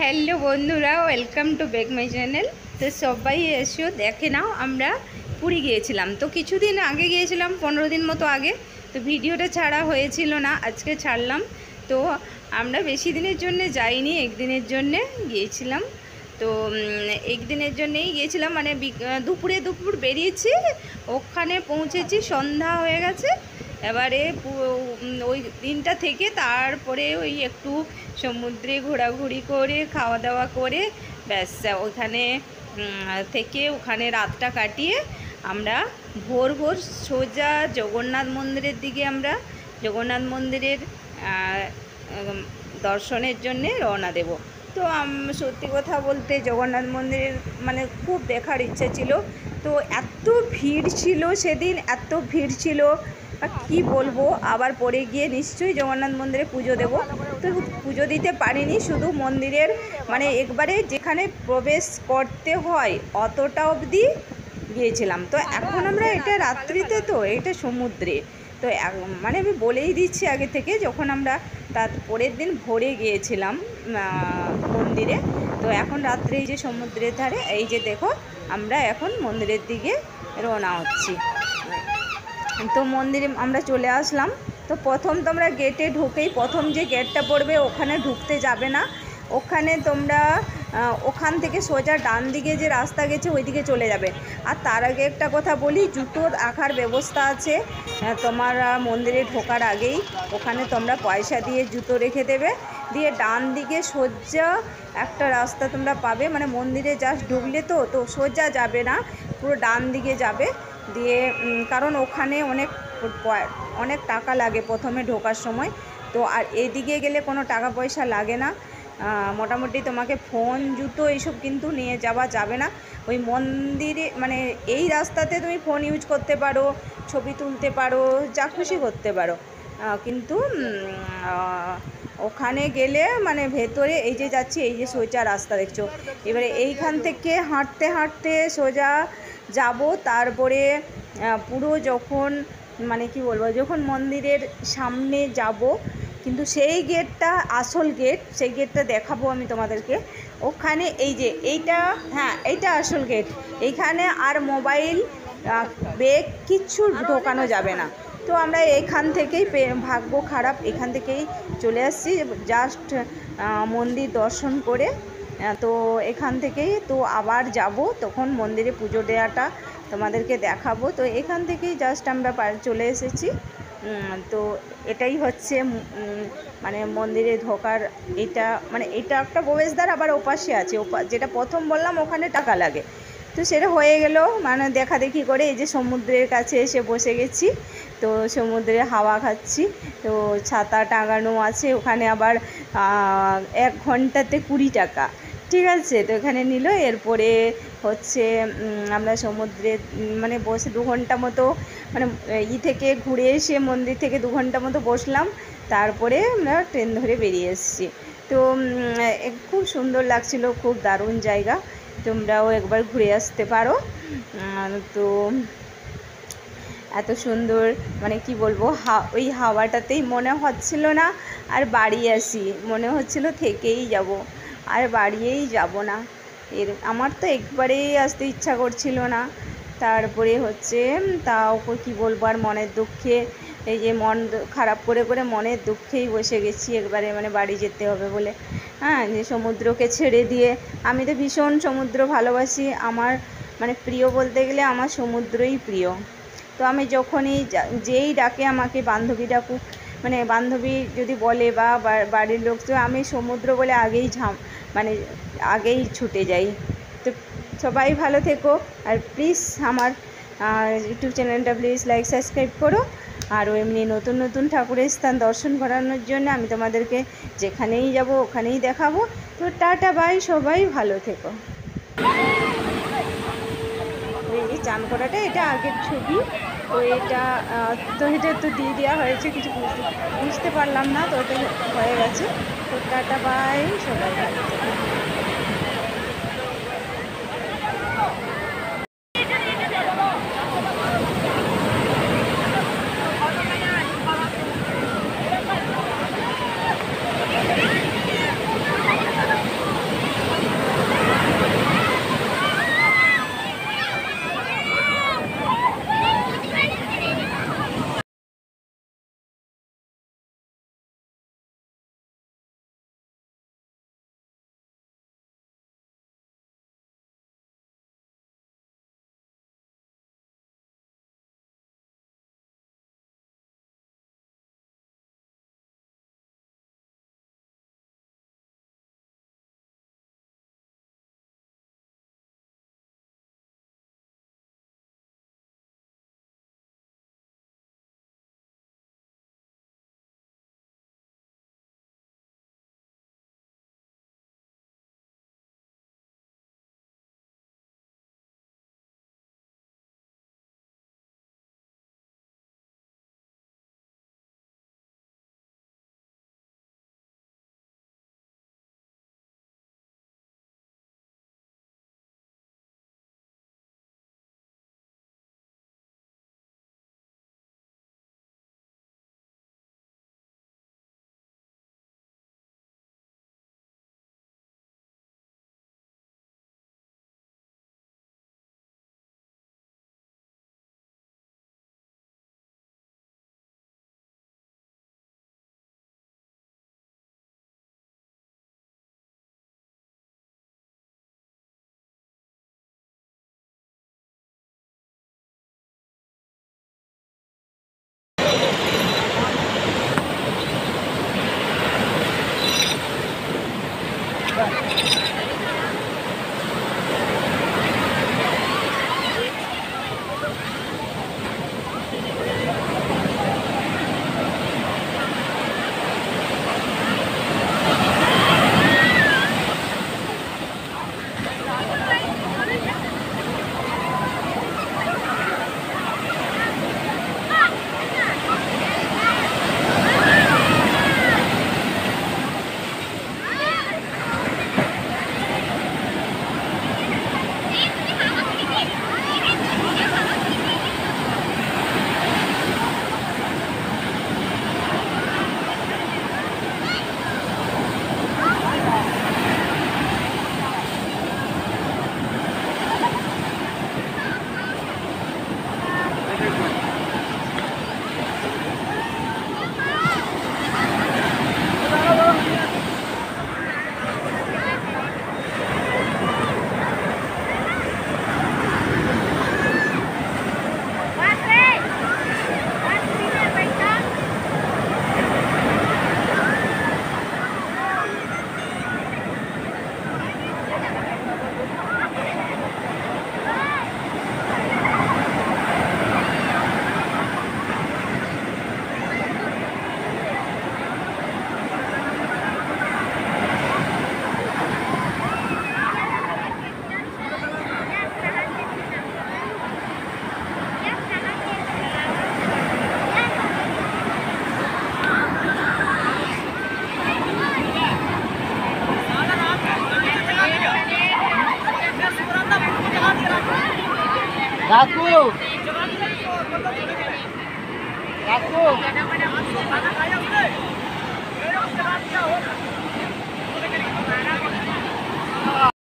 Hello বন্ধুরা, welcome to back my channel. তো সবাই এসো দেখে নাও, আমরা পুরী গিয়েছিলাম। তো কিছুদিন আগে গিয়েছিলাম, 15 দিন মতো আগে। তো ভিডিওটা ছাড়া হয়েছিল না, আজকে ছাড়লাম। তো আমরা বেশি দিনের জন্য যাইনি, একদিনের জন্যে গিয়েছিলাম। তো একদিনের জন্যেই গিয়েছিলাম, মানে দুপুর বেরিয়েছি, ওখানে পৌঁছেছি সন্ধ্যা হয়ে গেছে। এবারে ওই দিনটা থেকে তারপরে ওই একটু সমুদ্রে ঘোরাঘুরি করে খাওয়া দাওয়া করে ব্যাস ওখানে থেকে ওখানে রাতটা কাটিয়ে আমরা ভোর ভোর সোজা জগন্নাথ মন্দিরের দিকে আমরা জগন্নাথ মন্দিরের দর্শনের জন্যে রওনা দেব। তো সত্যি কথা বলতে জগন্নাথ মন্দিরের মানে খুব দেখার ইচ্ছা ছিল। তো এত ভিড় ছিল সেদিন, এত ভিড় ছিল কি বলবো। আবার পরে গিয়ে নিশ্চয়ই জগন্নাথ মন্দিরে পুজো দেব। তো পুজো দিতে পারিনি, শুধু মন্দিরের মানে একবারে যেখানে প্রবেশ করতে হয় অতটা অবধি গিয়েছিলাম। তো এখন আমরা এটা রাত্রিতে, তো এটা সমুদ্রে। তো মানে আমি বলেই দিচ্ছি আগে থেকে, যখন আমরা তার পরের দিন ভোরে গিয়েছিলাম মন্দিরে। তো এখন রাত্রে এই যে সমুদ্রের ধারে, এই যে দেখো আমরা এখন মন্দিরের দিকে রওনা হচ্ছি। তো মন্দিরে আমরা চলে আসলাম। তো প্রথম তোমরা গেটে ঢুকেই প্রথম যে গেটটা পড়বে ওখানে ঢুকতে যাবে না। ওখানে তোমরা ওখান থেকে সোজা ডান দিকে যে রাস্তা গেছে ওই দিকে চলে যাবে। আর তার আগে একটা কথা বলি, জুতোর রাখার ব্যবস্থা আছে তোমার মন্দিরে ঢোকার আগেই। ওখানে তোমরা পয়সা দিয়ে জুতো রেখে দেবে, দিয়ে ডান দিকে সোজা একটা রাস্তা তোমরা পাবে, মানে মন্দিরে জাস্ট ঢুকলে তো সোজা যাবে না, পুরো ডান দিকে যাবে। দিয়ে কারণ ওখানে অনেক টাকা লাগে প্রথমে ঢোকার সময়। তো আর এদিকে গেলে কোনো টাকা পয়সা লাগে না। মোটামুটি তোমাকে ফোন, জুতো এইসব কিন্তু নিয়ে যাওয়া যাবে না। ওই মন্দিরে মানে এই রাস্তাতে তুমি ফোন ইউজ করতে পারো, ছবি তুলতে পারো, যা খুশি করতে পারো। কিন্তু ওখানে গেলে মানে ভেতরে এই যে যাচ্ছি, এই যে সোজা রাস্তা দেখছো, এবারে এইখান থেকে হাঁটতে হাঁটতে সোজা যাব। তারপরে পুরো যখন মানে কি বলবো, যখন মন্দিরের সামনে যাব, কিন্তু সেই গেটটা আসল গেট, সেই গেটটা দেখাবো আমি তোমাদেরকে। ওখানে এই যে এইটা, হ্যাঁ এইটা আসল গেট। এইখানে আর মোবাইল, ব্যাগ কিচ্ছু ঢোকানো যাবে না। তো আমরা এখান থেকেই, ভাগ্য খারাপ, এখান থেকেই চলে আসছি জাস্ট মন্দির দর্শন করে। তো এখান থেকেই তো আবার যাব, তখন মন্দিরে পুজো দেওয়াটা তোমাদেরকে দেখাবো। তো এখান থেকেই জাস্ট আমরা চলে এসেছি। তো এটাই হচ্ছে মানে মন্দিরে ঢোকার, এটা মানে এটা একটা প্রবেশদ্বার, আবার ওপাশে আছে যেটা প্রথম বললাম ওখানে টাকা লাগে। তো সেটা হয়ে গেল, মানে দেখাদেখি করে এই যে সমুদ্রের কাছে এসে বসে গেছি। তো সমুদ্রে হাওয়া খাচ্ছি। তো ছাতা টাঙানো আছে ওখানে, আবার 1 ঘন্টাতে 20 টাকা, ঠিক আছে। তো এখানে নিল। এরপরে হচ্ছে আমরা সমুদ্রে মানে বসে 2 ঘন্টা মতো, মানে থেকে ঘুরে এসে মন্দির থেকে 2 ঘন্টা মতো বসলাম। তারপরে আমরা ট্রেন ধরে বেরিয়ে এসেছি। তো খুব সুন্দর লাগছিল, খুব দারুণ জায়গা, তোমরাও একবার ঘুরে আসতে পারো। তো এত সুন্দর, মানে কি বলবো, ওই হাওয়াটাতেই মনে হচ্ছিল না আর বাড়ি আসি, মনে হচ্ছিল থেকেই যাব, আর বাড়িয়েই যাব না। আমার তো একবারেই আসতে ইচ্ছা করছিল না। তারপরে হচ্ছে তাও কি বলবো, আর মনের দুঃখে, এই যে মন খারাপ করে করে মনের দুঃখেই বসে গেছি একবারে, মানে বাড়ি যেতে হবে বলে। হ্যাঁ, যে সমুদ্রকে ছেড়ে দিয়ে, আমি তো ভীষণ সমুদ্র ভালোবাসি, আমার মানে প্রিয় বলতে গেলে আমার সমুদ্রই প্রিয়। তো আমি যখনই যেই ডাকে আমাকে, বান্ধবী ডাকুক, মানে বান্ধবী যদি বলে বা বাড়ির লোক, তো আমি সমুদ্র বলে মানে আগেই ছুটে যাই। তো সবাই ভালো থেকো, আর প্লিজ আমার ইউটিউব চ্যানেলটা প্লিজ লাইক সাবস্ক্রাইব করো। আরও এমনি নতুন নতুন ঠাকুরের স্থান দর্শন করানোর জন্য আমি তোমাদেরকে যেখানেই যাব ওখানেই দেখাবো। তো টাটা বাই, সবাই ভালো থেকো। এই যে চান করাটা, এটা আগের ছবি। তো এটা তো দিয়ে দেওয়া হয়েছে, কিছু বুঝতে পারলাম না, তো এটা হয়ে গেছে। তো টাটা বাই, সবাই ভালো থেকো। Raku. Raku.